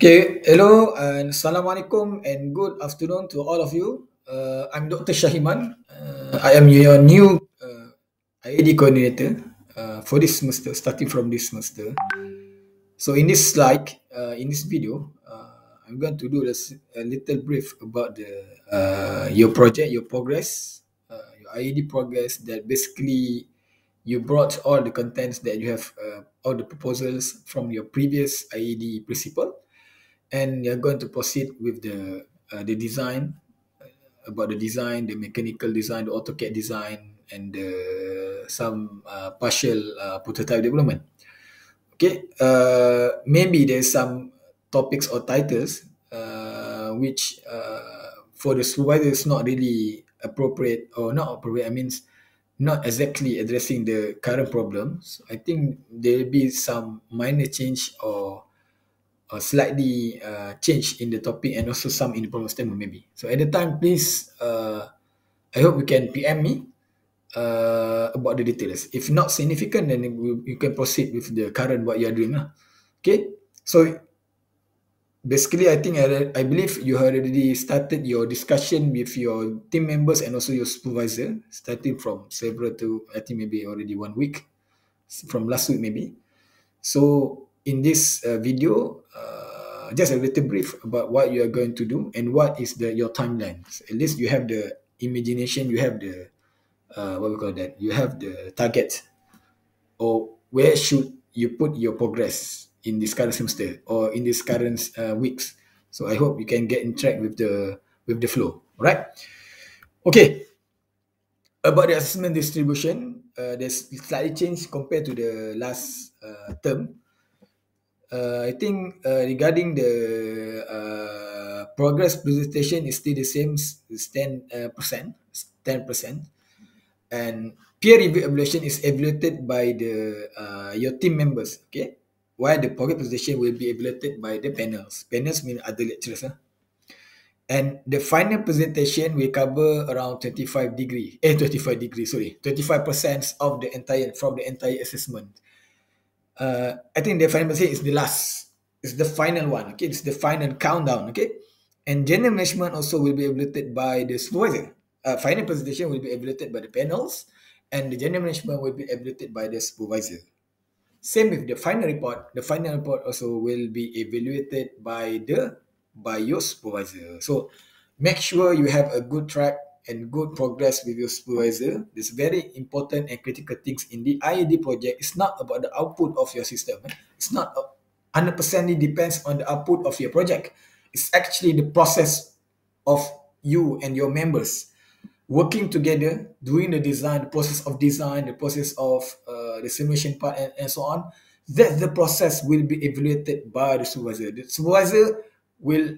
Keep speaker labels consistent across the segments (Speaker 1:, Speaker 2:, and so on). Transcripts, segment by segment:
Speaker 1: Okay, hello and assalamualaikum and good afternoon to all of you. I'm Dr. Shahiman. I am your new IED coordinator for this semester, starting from this semester. So in this slide, in this video, I'm going to do a little brief about your project, your progress, your IED progress. That basically you brought all the contents that you have, all the proposals from your previous IED principal, and you're going to proceed with the design, about the design, the mechanical design, the AutoCAD design, and some partial prototype development. Okay, maybe there's some topics or titles which for the supervisor is not really appropriate, or not appropriate. I mean, not exactly addressing the current problems. I think there will be some minor change or slightly change in the topic, and also some in the problem statement maybe. So at the time, please, I hope you can PM me about the details. If not significant, then you can proceed with the current what you are doing. Okay, so basically, I believe you have already started your discussion with your team members and also your supervisor, starting from several to, I think, maybe already 1 week, from last week maybe. So in this video, just a little brief about what you are going to do and what is your timeline. At least you have the imagination, you have the what we call that, you have the target, or where should you put your progress in this current semester or in this current weeks. So I hope you can get in track with the flow. All right. Okay. About the assessment distribution, there's slightly changed compared to the last term. I think regarding the progress presentation is still the same, is 10%, 10%, and peer review evaluation is evaluated by your team members. Okay, while the progress presentation will be evaluated by the panels. Panels mean other lecturers. And the final presentation will cover around 25 degree, 25 degrees, sorry, 25% of the entire, from the entire assessment. I think the final presentation is the last, is the final one. Okay, it's the final countdown. Okay, and general management also will be evaluated by the supervisor. Final presentation will be evaluated by the panels, and the general management will be evaluated by the supervisor. Same with the final report. The final report also will be evaluated by your supervisor. So make sure you have a good track and good progress with your supervisor. This very important and critical things in the IED project. It's not about the output of your system. It's not 100% depends on the output of your project. It's actually the process of you and your members working together, doing the design, the process of design, the process of the simulation part, and so on. That the process will be evaluated by the supervisor. The supervisor will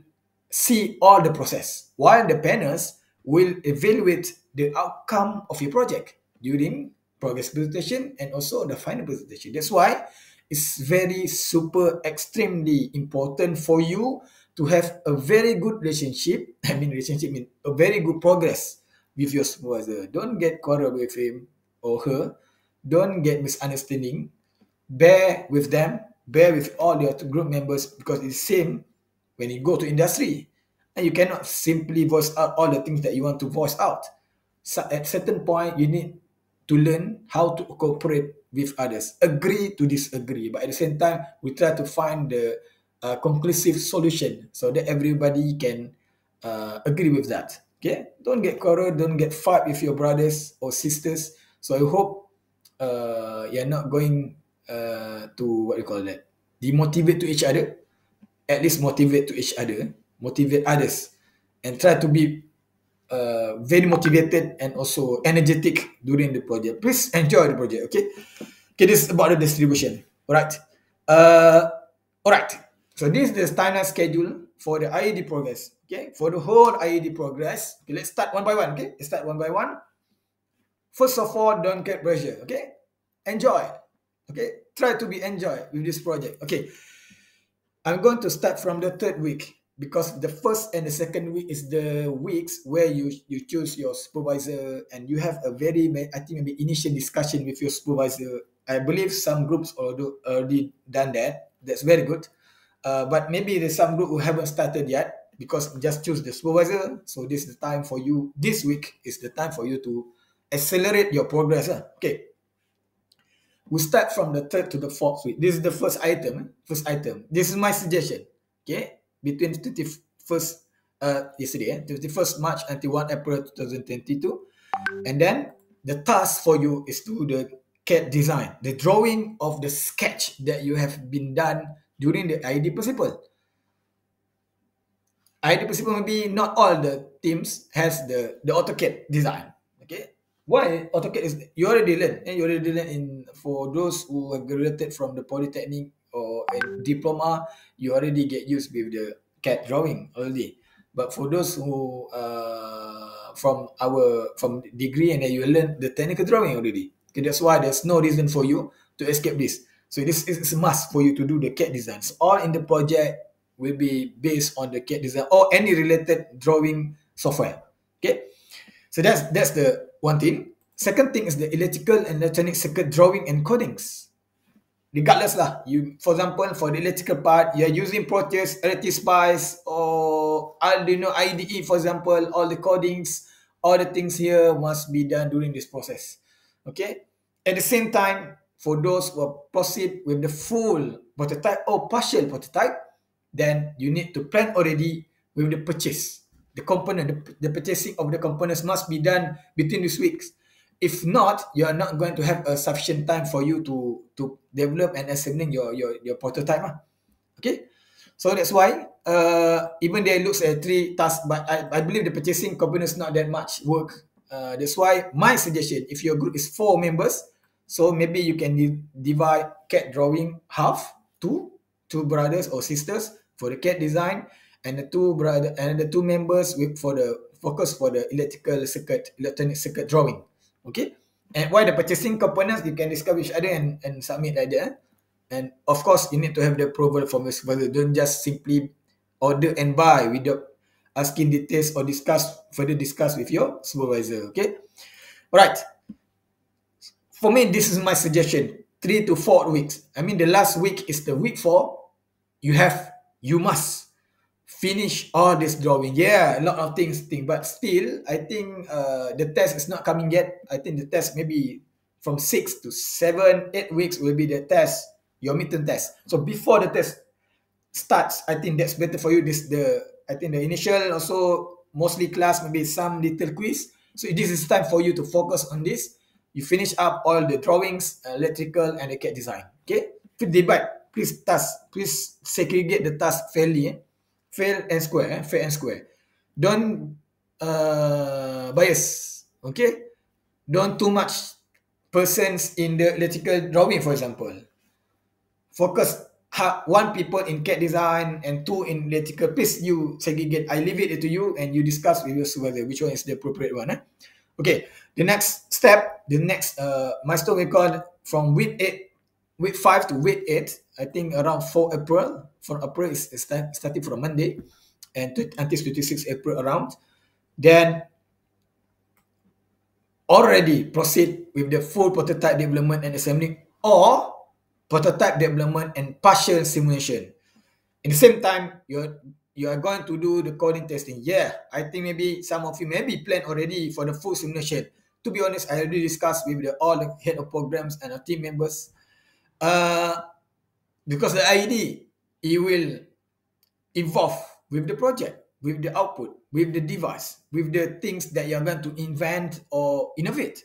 Speaker 1: see all the process, while the panels will evaluate the outcome of your project during progress presentation and also the final presentation. That's why it's very super extremely important for you to have a very good relationship. I mean, relationship means a very good progress with your supervisor. Don't get quarrel with him or her. Don't get misunderstanding. Bear with them. Bear with all your group members, because it's same when you go to industry, and you cannot simply voice out all the things that you want to voice out. So at certain point, you need to learn how to cooperate with others. Agree to disagree, but at the same time, we try to find the conclusive solution so that everybody can agree with that. Okay, don't get quarrel, don't get fight with your brothers or sisters. So I hope you're not going to, what you call that, demotivate to each other. At least motivate to each other, motivate others, and try to be very motivated and also energetic during the project. Please enjoy the project. Okay. Okay, this is about the distribution. All right. Uh, all right. So this is the timeline schedule for the IED progress. Okay, for the whole IED progress. Okay, let's start one by one. Okay, let's start one by one. First of all, don't get pressure. Okay, enjoy. Okay, try to be enjoy with this project. Okay, I'm going to start from the third week, because the first and the second week is the weeks where you choose your supervisor, and you have a very, I think, maybe initial discussion with your supervisor. I believe some groups already done that. That's very good. But maybe there's some group who haven't started yet because just choose the supervisor. So this is the time for you. This week is the time for you to accelerate your progress. Okay. We start from the third to the fourth week. This is the first item. First item. This is my suggestion. Okay. Between 21st yesterday, 21st March until 1 April 2022. And then the task for you is to do the CAD design, the drawing of the sketch that you have been done during the IED principle. IED principle, maybe not all the teams has the AutoCAD design. Okay. Why AutoCAD is you already learn in for those who have graduated from the polytechnic or a diploma, you already get used with the CAD drawing already. But for those who from degree and then you learn the technical drawing already. Okay, that's why there's no reason for you to escape this. So this is a must for you to do the CAD designs. All in the project will be based on the CAD design or any related drawing software. Okay, so that's the one thing. Second thing is the electrical and electronic circuit drawing and codings. Regardless lah, you for example for the electrical part, you are using Proteus, Spice, or Arduino IDE for example. All the codings, all the things here must be done during this process. Okay. At the same time, for those who proceed with the full prototype or partial prototype, then you need to plan already with the purchase. The component, the purchasing of the components must be done between these weeks. If not, you are not going to have a sufficient time for you to develop and assembling your prototype. Okay, so that's why even there looks at 3 tasks, but I believe the purchasing components not that much work. That's why my suggestion, if your group is 4 members, so maybe you can divide CAD drawing half, two brothers or sisters for the CAD design, and the two members with for the focus for the electronic circuit drawing. Okay, and why the purchasing components you can discuss with each other and submit like that. And of course, you need to have the approval from your supervisor. Don't just simply order and buy without asking details or further discuss with your supervisor. Okay, all right. For me, this is my suggestion: 3 to 4 weeks. I mean, the last week is the week 4. You must finish all this drawing. Yeah, a lot of things, but still, I think the test is not coming yet. I think the test maybe from 6 to 7, 8 weeks will be the test, your midterm test. So before the test starts, I think that's better for you. I think the initial also mostly class, maybe some little quiz. So this is time for you to focus on this. You finish up all the drawings, electrical and the CAD design. Okay, please segregate the task fairly. Fair and square. Don't bias. Okay, don't too much persons in the electrical drawing, for example. Focus 1 people in CAD design and 2 in electrical. Please you segregate. I leave it to you and you discuss with your supervisor which one is the appropriate one. Okay, the next step, the next milestone we call from week 5 to week 8. I think around 4 April. 4 April is starting from Monday and until 26 April around. Then already proceed with the full prototype development and assembly or prototype development and partial simulation. In the same time, you are going to do the coding testing. Yeah, I think maybe some of you maybe plan already for the full simulation. To be honest, I already discussed with all the head of programs and our team members. Because the IED, it will evolve with the project, with the output, with the device, with the things that you're going to invent or innovate.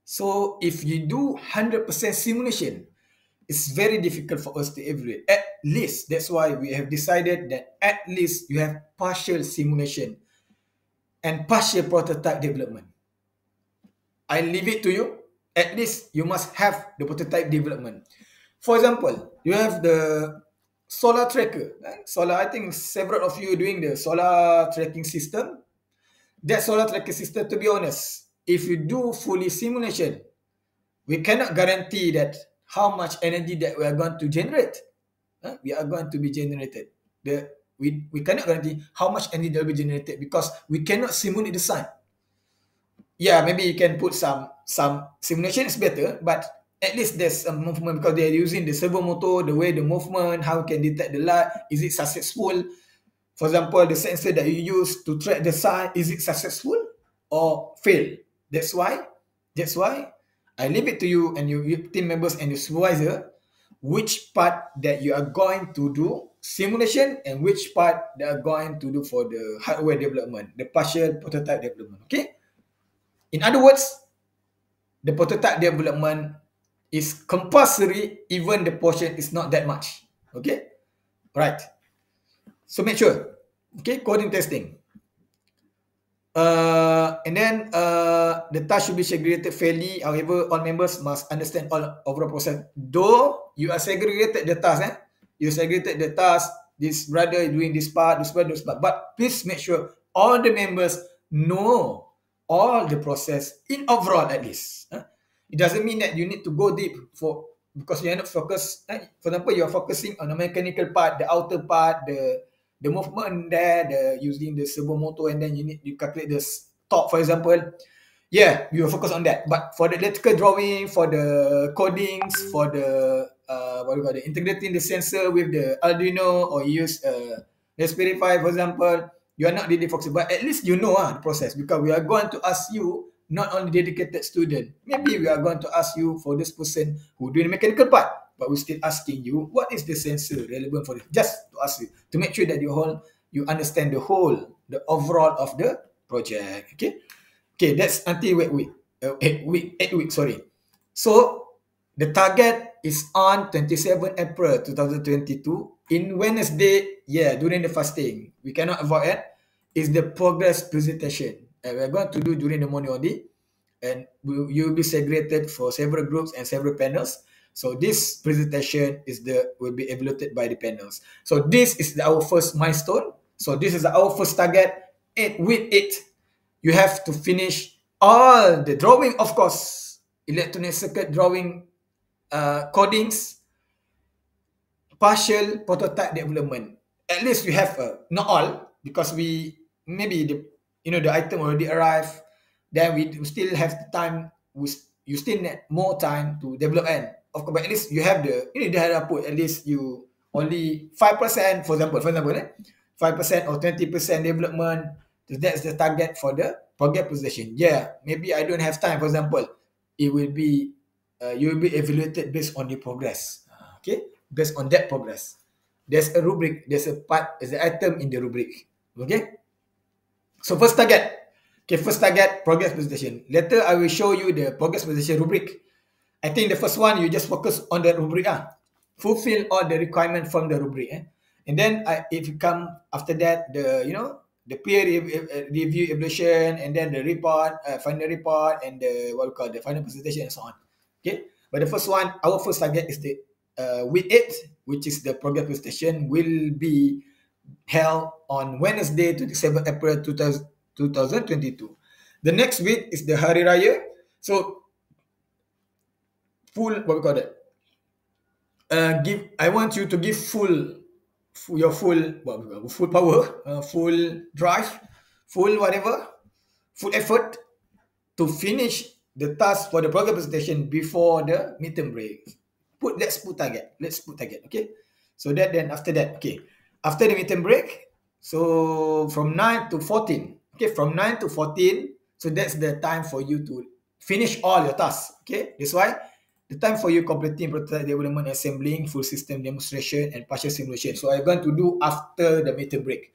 Speaker 1: So if you do 100% simulation, it's very difficult for us to evaluate. At least, that's why we have decided that at least you have partial simulation and partial prototype development. I leave it to you. At least you must have the prototype development. For example, you have the solar tracker. Solar, I think several of you doing the solar tracking system. That solar tracking system, to be honest, if you do fully simulation, we cannot guarantee that how much energy that we are going to generate. We are going to be generated. We cannot guarantee how much energy that will be generated because we cannot simulate the sun. Yeah, maybe you can put some simulation is better, but at least there's some movement because they're using the servo motor, the way the movement, how can detect the light, is it successful? For example, the sensor that you use to track the sun, is it successful or fail? That's why I leave it to you and your team members and your supervisor which part that you are going to do simulation and which part they are going to do for the hardware development, the partial prototype development. Okay. In other words, the prototype development is compulsory even the portion is not that much. Okay. Right. So make sure. Okay. Coding testing. And then the task should be segregated fairly. However, all members must understand all overall process. Though you are segregated the task, you segregated the task. This brother doing this part, this brother this part. But please make sure all the members know all the process in overall at least. It doesn't mean that you need to go deep because you are not focused. For example, you are focusing on the mechanical part, the outer part, the movement there, using the servo motor, and then you calculate the torque, for example. Yeah, you focus on that. But for the electrical drawing, for the codings, for the integrating the sensor with the Arduino, or use Raspberry Pi, for example, you are not really focused. But at least you know the process, because we are going to ask you, not only dedicated student. Maybe we are going to ask you for this person who doing the mechanical part, but we're still asking you what is the sensor relevant for this, just to ask you to make sure that you understand the overall of the project. Okay, that's until 8 weeks, sorry. So the target is on 27 April 2022 in Wednesday. Yeah, during the fasting, we cannot avoid it. Is the progress presentation, and we're going to do during the morning only, and you'll be segregated for several groups and several panels. So this presentation will be evaluated by the panels. So this is our first milestone. So this is our first target. With it, you have to finish all the drawing, of course, electronic circuit drawing, codings, partial prototype development. At least you have not all, because maybe the item already arrived. Then we still have the time. You still need more time to develop, and of course, but at least you have the output. At least you only 5%, for example, 5% or 20% development. So that's the target for the project presentation. Yeah, maybe I don't have time. For example, it will be you will be evaluated based on the progress. Okay, based on that progress. There's a rubric. There's an item in the rubric. Okay. So first target. Okay, first target, progress presentation. Later, I will show you the progress presentation rubric. I think the first one, you just focus on the rubric. Fulfill all the requirement from the rubric. And then if you come after that, the peer review evaluation, and then the report, final report, and the final presentation, and so on. Okay. But the first one, our first target is the with it, which is the progress presentation, will be held on Wednesday, 27 April 2022. The next week is the Hari Raya. So full, what we call that? I want you to give full power, full drive, full whatever, full effort to finish the task for the program presentation before the midterm break. Let's put target. Okay. So then after that, okay. After the midterm break, so from 9 to 14. Okay, from 9 to 14. So that's the time for you to finish all your tasks. Okay, that's why the time for you completing prototype development, assembling, full system demonstration, and partial simulation. So I'm going to do after the midterm break.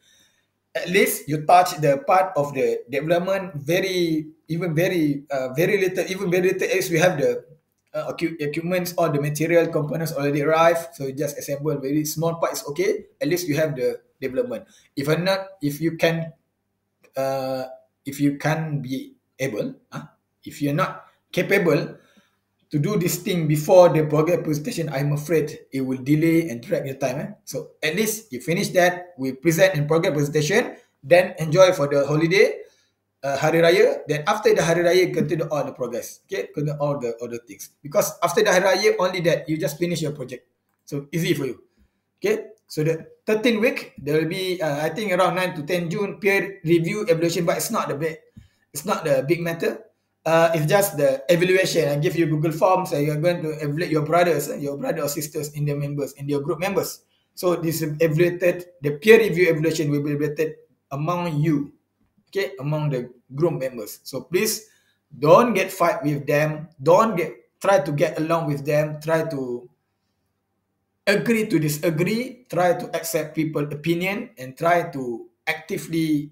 Speaker 1: At least you touch the part of the development very little, as we have the equipments or the material components already arrived. So you just assemble very small part is okay. At least you have the development. If you're not capable to do this thing before the program presentation, I'm afraid it will delay and drag your time. So at least you finish that, we present in program presentation, then enjoy for the holiday, Hari Raya. Then after the Hari Raya, continue all the progress. Okay, continue all the other things. Because after the Hari Raya, only that you just finish your project. So easy for you. Okay, so the 13 week, there will be I think around 9 to 10 June peer review evaluation, but it's not the big matter. It's just the evaluation. I give you Google Forms, and you're going to evaluate your brothers, your brother or sisters in the members, in your group members. So this is evaluated, the peer review evaluation will be evaluated among you, okay, among the group members. So please don't get fight with them. Try to get along with them. Try to agree to disagree. Try to accept people's opinion and try to actively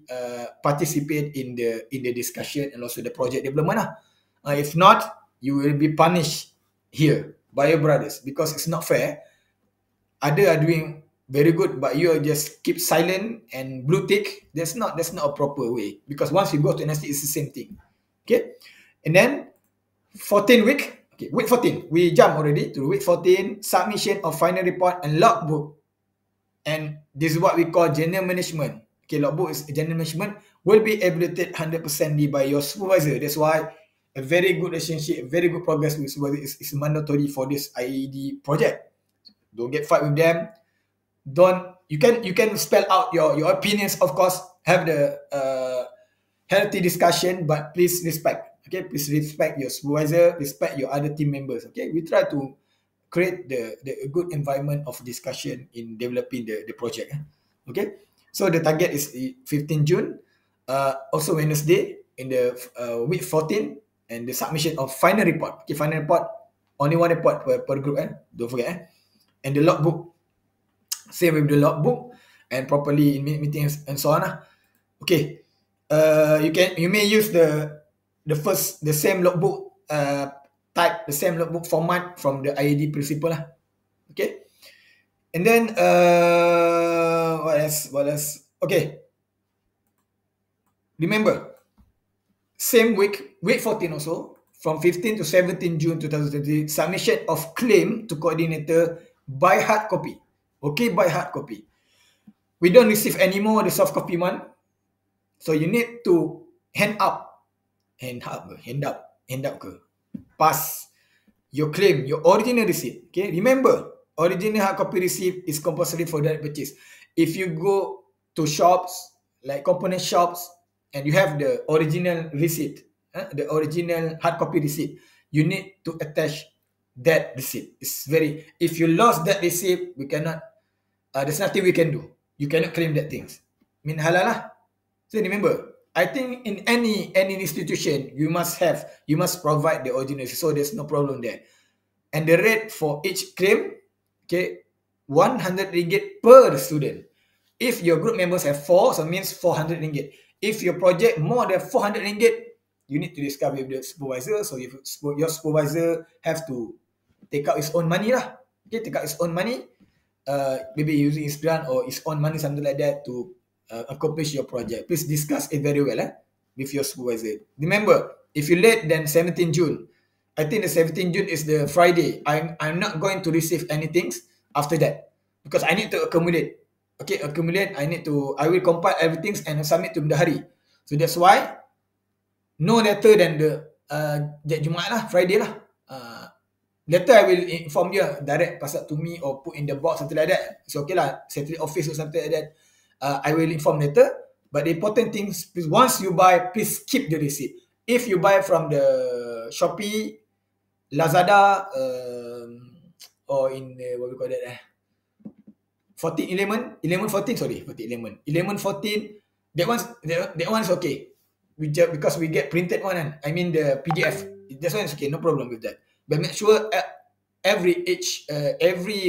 Speaker 1: participate in the discussion and also the project development. If not, you will be punished here by your brothers because it's not fair. Other are doing very good, but you just keep silent and blue tick. That's not a proper way, because once you go to NST, it's the same thing. Okay, and then 14 week. Okay, week 14, we jump already to week 14. Submission of final report and logbook, and this is what we call general management. Okay, logbook is general management, will be evaluated 100% by your supervisor. That's why a very good relationship, a very good progress with supervisor is mandatory for this IED project. Don't get fight with them. You can spell out your opinions, of course, have the healthy discussion, but please respect. Okay, please respect your supervisor, respect your other team members. Okay, we try to create the good environment of discussion in developing the project. Okay, so the target is 15 June, also Wednesday in the week 14, and the submission of final report. Okay, final report, only one report per group. Don't forget. And the logbook, same with the logbook, and properly in meetings and so on. Okay, you may use the same logbook type, the same logbook format from the IED principle. Okay, and then what else? Okay, remember, same week 14 also, from 15 to 17 June 2020, submission of claim to coordinator by hard copy. Okay, by hard copy. We don't receive anymore the soft copy one. So you need to hand up ke, pass your claim, your original receipt. Okay, remember, original hard copy receipt is compulsory for that purchase. If you go to shops, like component shops, and you have the original receipt, the original hard copy receipt, you need to attach that receipt. If you lost that receipt, we cannot, there's nothing we can do. You cannot claim that things. Min halal lah. So remember, I think in any institution, you must provide the original, so there's no problem there. And the rate for each claim, okay, 100 ringgit per student. If your group members have 4, so it means 400 ringgit. If your project more than 400 ringgit, you need to discuss with the supervisor. So if your supervisor have to take out his own money lah. Okay, take out his own money, maybe using his grant or his own money, something like that, to accomplish your project. Please discuss it very well with your supervisor. Remember, if you late than 17 June, I think the 17 June is the Friday. I'm not going to receive anything after that because I need to accumulate. Okay, accumulate. I will compile everything and submit to Bendahari. So that's why no later than the Jumaat lah, Friday lah. Later I will inform you direct, pass up to me or put in the box, something like that. So okay lah, Saturday office or something like that. I will inform later. But the important thing is, please, once you buy, please keep the receipt. If you buy from the Shopee, Lazada, or in what we call that, 11 14, sorry, 11 14, that one is okay. Because we get printed one, I mean the PDF. That one is okay, no problem with that. But make sure every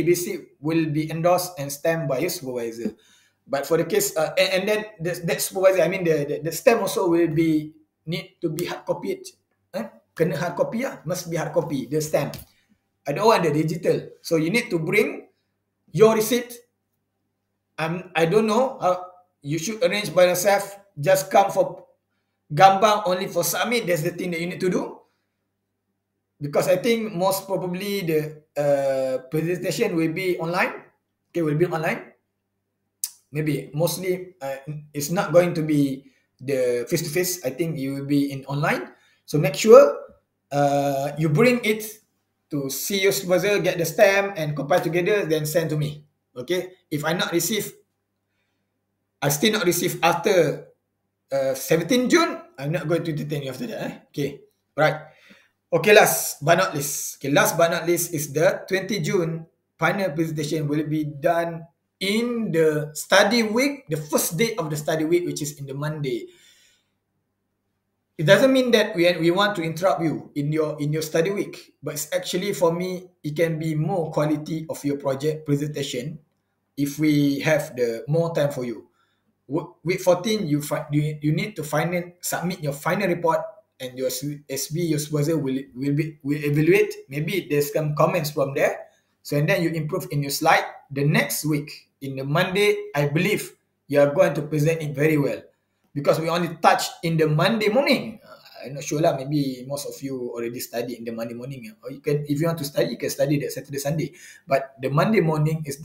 Speaker 1: receipt will be endorsed and stamped by your supervisor. But for the case, and then that supervisor, I mean the stamp also will need to be hard copied. Kena hard copy lah, must be hard copy, the stamp. I don't want the digital. So you need to bring your receipt. I don't know how you should arrange by yourself. Just come for gambar only for submit. That's the thing that you need to do. Because I think most probably the presentation will be online. Okay, will be online. Maybe mostly it's not going to be the face-to-face. I think you will be in online. So make sure you bring it to see your supervisor, get the stamp and compile together, then send to me. Okay, if I still not receive after 17 June, I'm not going to detain you after that. Okay, Right. Okay, last but not least. Okay, last but not least is the 20 June final presentation will be done in the study week, the first day of the study week, which is in the Monday. It doesn't mean that we want to interrupt you in your study week, but it's actually for me it can be more quality of your project presentation if we have the more time for you. Week 14, you need to submit your final report, and your SB, your supervisor will evaluate. Maybe there's some comments from there. So and then you improve in your slide. The next week, in the Monday, I believe you are going to present it very well, because we only touch in the Monday morning. I'm not sure lah. Maybe most of you already study in the Monday morning. Or you can, if you want to study, you can study that Saturday, Sunday. But the Monday morning is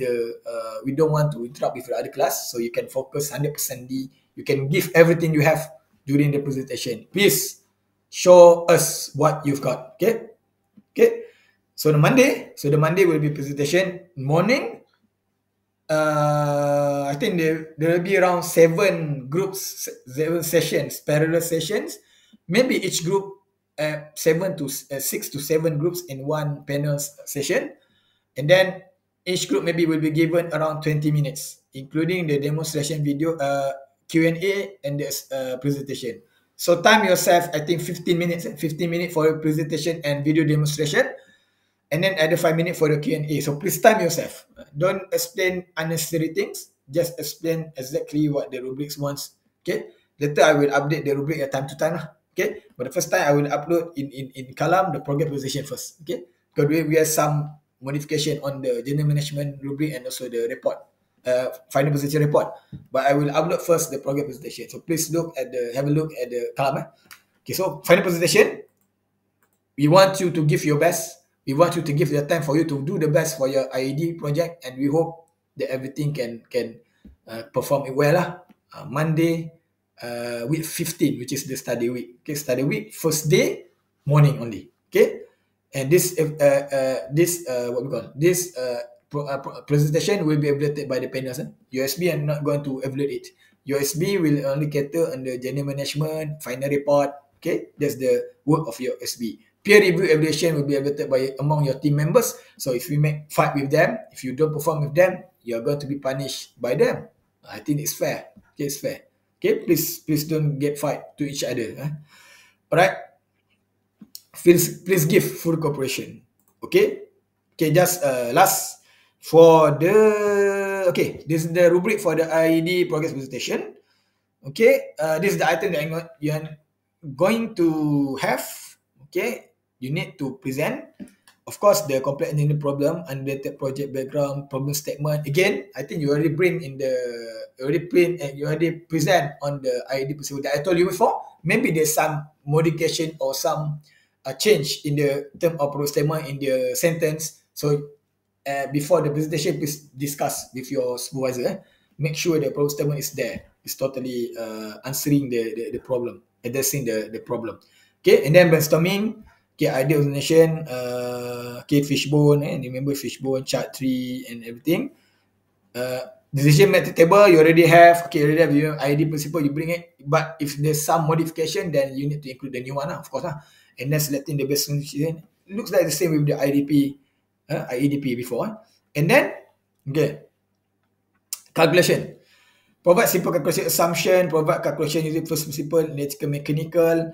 Speaker 1: we don't want to interrupt with the other class, so you can focus 100%. You can give everything you have during the presentation. Please show us what you've got. Okay, okay. So the Monday will be presentation morning. I think there will be around 7 groups, 7 sessions, parallel sessions. Maybe each group 6 to 7 groups in one panel session, and then each group maybe will be given around 20 minutes, including the demonstration video, Q&A, and the presentation. So time yourself, I think 15 minutes, 15 minutes for your presentation and video demonstration, and then add 5 minutes for the Q&A. So please time yourself. Don't explain unnecessary things. Just explain exactly what the rubrics wants. Okay. Later I will update the rubric at time to time. Okay. But the first time I will upload in column the project presentation first. Okay. Because we have some modification on the general management rubric and also the report, final presentation report. But I will upload first the project presentation. So please have a look at the column. Okay. So final presentation. We want you to give your best. We want you to give the time for you to do the best for your IED project, and we hope that everything can perform it well. Monday, week 15, which is the study week. Okay, study week, first day, morning only. Okay, and this what we call this presentation will be evaluated by the panels. USB, I'm not going to evaluate it. USB will only cater on the general management, final report. Okay, that's the work of your SB. Peer review evaluation will be evaluated by among your team members. So if you make fight with them, if you don't perform with them, you are going to be punished by them. I think it's fair. Okay, it's fair. Okay, please don't get fight to each other. Alright. Please give full cooperation. Okay. Okay, just last for the this is the rubric for the IED progress presentation. Okay, this is the item that you are going to have. Okay, you need to present. Of course, the complex engineering problem, unrelated project background, problem statement. Again, I think you already present on the IED procedure that I told you before. Maybe there's some modification or some change in the term of problem statement in the sentence. So before the presentation, please discuss with your supervisor. Make sure the problem statement is there. It's totally answering the problem, addressing the problem. Okay, and then brainstorming. Okay, idea organization. Okay, fishbone. Remember fishbone, chart tree, and everything. Decision method table you already have. Okay, you already have your ID principle. You bring it. But if there's some modification, then you need to include the new one, of course. And then selecting the best solution. Looks like the same with the IEDP before. And then, okay, calculation. Provide simple calculation assumption, provide calculation using first principle, electrical, mechanical,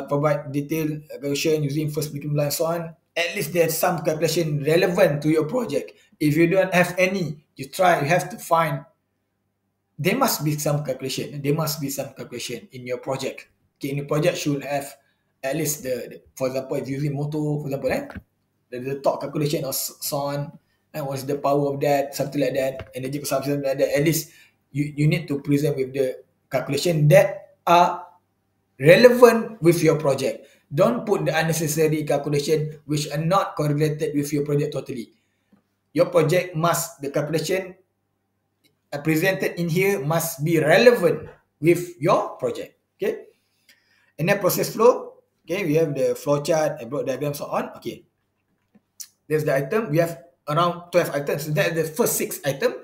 Speaker 1: provide detailed calculation using first principle and so on. At least there's some calculation relevant to your project. If you don't have any, you have to find, there must be some calculation. There must be some calculation in your project. Okay, in your project should have at least for example, if using motor, for example, the torque calculation or so on, and what's the power of that, something like that, energy consumption, like that. At least you need to present with the calculation that are relevant with your project. Don't put the unnecessary calculation which are not correlated with your project totally. Your project the calculation presented in here must be relevant with your project. Okay. And then process flow. Okay, we have the flow chart, a block diagram, so on. Okay. There's the item. We have around 12 items. So that's the first 6 items.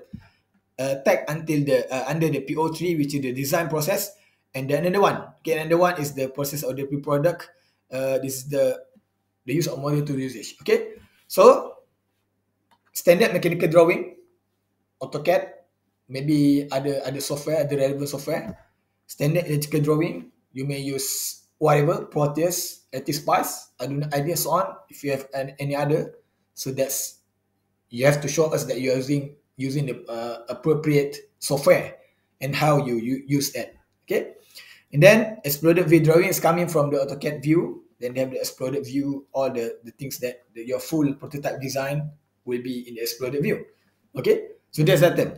Speaker 1: Tag until under the PO3, which is the design process, and then another one. Okay, another one is the process of the pre-product, This is the use of model tool usage. Okay, so standard mechanical drawing, AutoCAD, maybe other software, other relevant software. Standard electrical drawing, you may use whatever, Proteus, Spice, Arduino IDE, and so on. If you have any other, so that's, you have to show us that you are using the appropriate software and how you use that. Okay, and then exploded view drawing is coming from the AutoCAD view. Then they have the exploded view, all the things that your full prototype design will be in the exploded view. Okay, so that's item.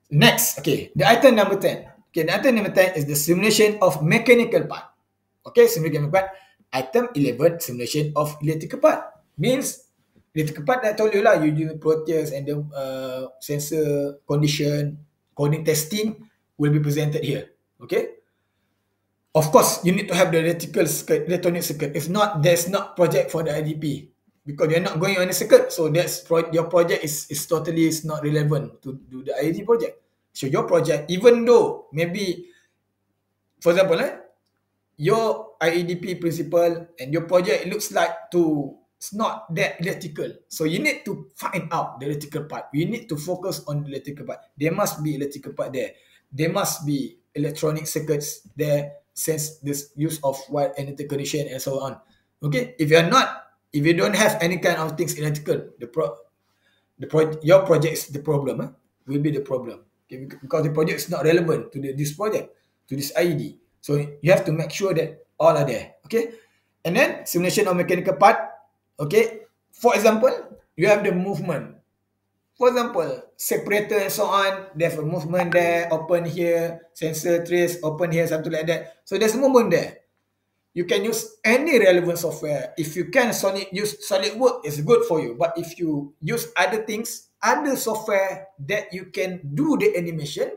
Speaker 1: Next, okay, the item number 10. Okay, the item number 10 is the simulation of mechanical part. Okay, simulation part. Item 11, simulation of electrical part. Means electrical part that I told you lah, you do Proteus and the sensor condition, coding testing will be presented here. Okay. Of course, you need to have the electrical circuit, electronic circuit. If not, there's not project for the IDP because you're not going on a circuit. So that's your project is totally is not relevant to do the IED project. So your project, even though maybe, for example, your IEDP principle and your project looks like it's not that electrical. So you need to find out the electrical part. You need to focus on the electrical part. There must be electrical part there. There must be electronic circuits there, sense this use of wire and interconnection and so on. Okay, if you don't have any kind of things electrical, your project is the problem. Will be the problem. Okay, because the project is not relevant to this project, to this IED. So you have to make sure that all are there. Okay, and then simulation of mechanical part. Okay, for example, you have the movement. For example, separator and so on, there's a movement there, open here, sensor trace, open here, something like that. So there's a movement there. You can use any relevant software. If you can use SolidWorks, it's good for you. But if you use other things, other software that you can do the animation,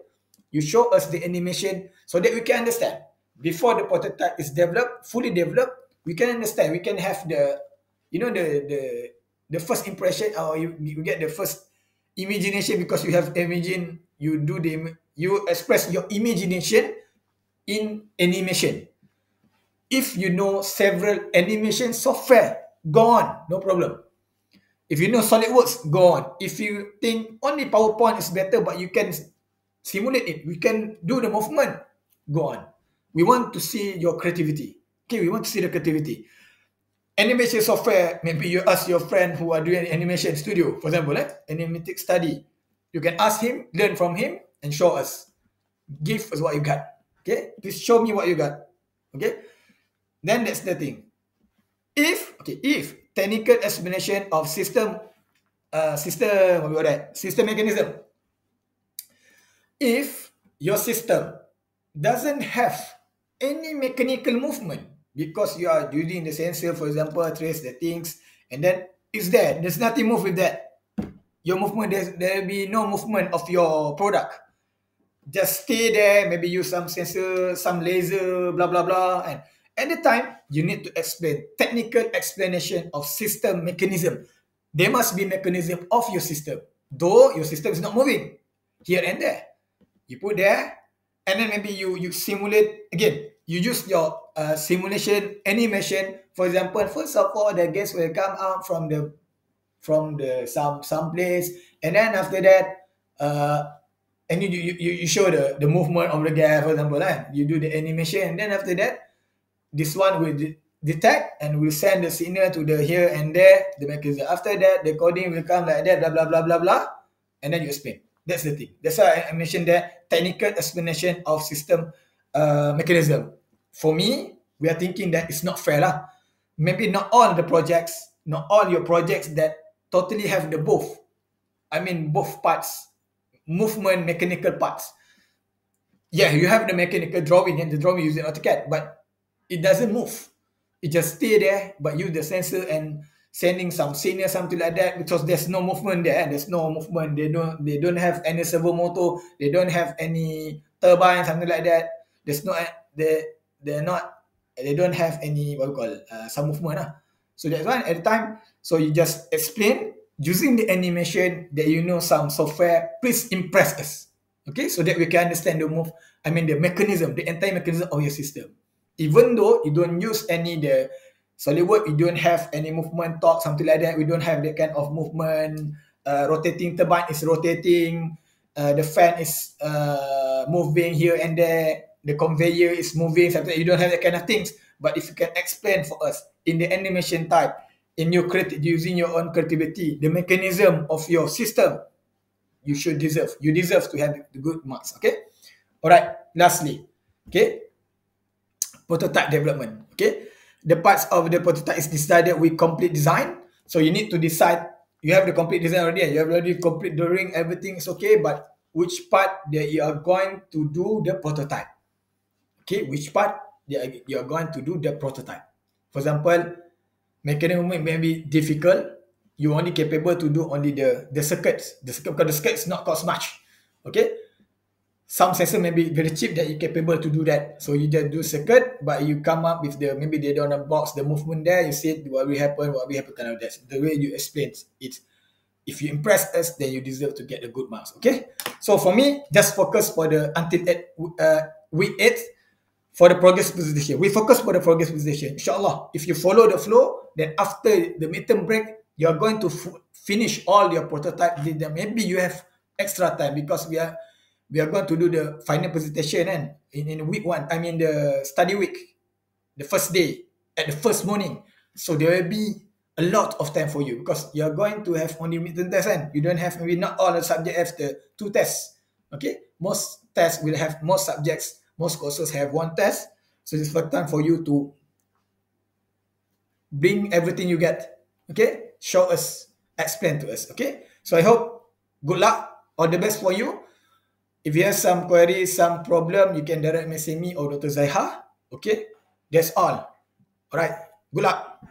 Speaker 1: you show us the animation so that we can understand. Before the prototype is developed, fully developed, we can understand. We can have the first impression, or you get the first imagination because you have imagined, you express your imagination in animation. If you know several animation software, go on, no problem. If you know SolidWorks, go on. If you think only PowerPoint is better, but you can simulate it, we can do the movement, go on. We want to see your creativity. Okay, we want to see the creativity. Animation software, maybe you ask your friend who are doing animation studio, for example, animatic study. You can ask him, learn from him, and show us. Give us what you got. Okay, please show me what you got. Okay, then that's the thing. If technical explanation of system mechanism. If your system doesn't have any mechanical movement, because you are using the sensor, for example, trace the things, and then it's there. There's nothing move with that. Your movement, there will be no movement of your product. Just stay there, maybe use some sensor, some laser, blah, blah, blah. And at the time, you need to explain technical explanation of system mechanism. There must be mechanism of your system, though your system is not moving here and there. You put there, and then maybe you simulate again. You use your simulation animation. For example, first of all, the gas will come out from some place, and then after that, and you show the movement of the gas. For example, you do the animation, and then after that, this one will detect and will send the signal to the here and there, the mechanism. After that, the coding will come like that, blah blah blah blah blah, and then you explain. That's the thing. That's why I mentioned that technical explanation of system mechanism. For me, we are thinking that it's not fair lah. Maybe not all the projects, not all your projects that totally have the both. I mean both parts, movement, mechanical parts. Yeah, you have the mechanical drawing and the drawing using AutoCAD, but it doesn't move. It just stay there, but use the sensor and sending some signal, something like that, because there's no movement there. There's no movement. They don't have any servo motor. They don't have any turbine, something like that. There's no they don't have any some movement. So that's why at the time, so you just explain using the animation that you know some software. Please impress us, okay, so that we can understand the mechanism, the entire mechanism of your system. Even though you don't use any SolidWorks, we don't have any movement torque, something like that. We don't have that kind of movement. Rotating turbine is rotating. The fan is moving here and there. The conveyor is moving. Something you don't have that kind of things. But if you can explain for us in the animation type, in your using your own creativity, the mechanism of your system, you deserve to have the good marks. Okay. All right. Lastly, okay, prototype development. Okay, the parts of the prototype is decided with complete design. So you need to decide. You have the complete design already. You have already complete drawing. Everything is okay, but which part that you are going to do the prototype? Okay, which part you are going to do the prototype? For example, mechanical movement may be difficult. You only capable to do only the circuits. The circuit, because the circuit is not cost much. Okay, some sensor may be very cheap that you're capable to do that. So you just do circuit, but you come up with the, maybe they don't box the movement there. You see what will happen, kind of that. The way you explain it. If you impress us, then you deserve to get the good marks. Okay. So for me, just focus for the until week 8 for the progress presentation. We focus for the progress presentation. Inshallah, if you follow the flow, then after the midterm break, you're going to finish all your prototype. Then maybe you have extra time because we are going to do the final presentation and in week 1. I mean the study week, the first day at the first morning. So there will be a lot of time for you because you are going to have only midterm test and you don't have, maybe not all the subject have the 2 tests. Okay, most tests will have, most subjects, most courses have 1 test. So it's for time for you to bring everything you get. Okay, show us, explain to us. Okay, so I hope good luck, all the best for you. If you have some queries, some problem, you can direct message me or Dr. Zaiha. Okay, that's all. All right, good luck.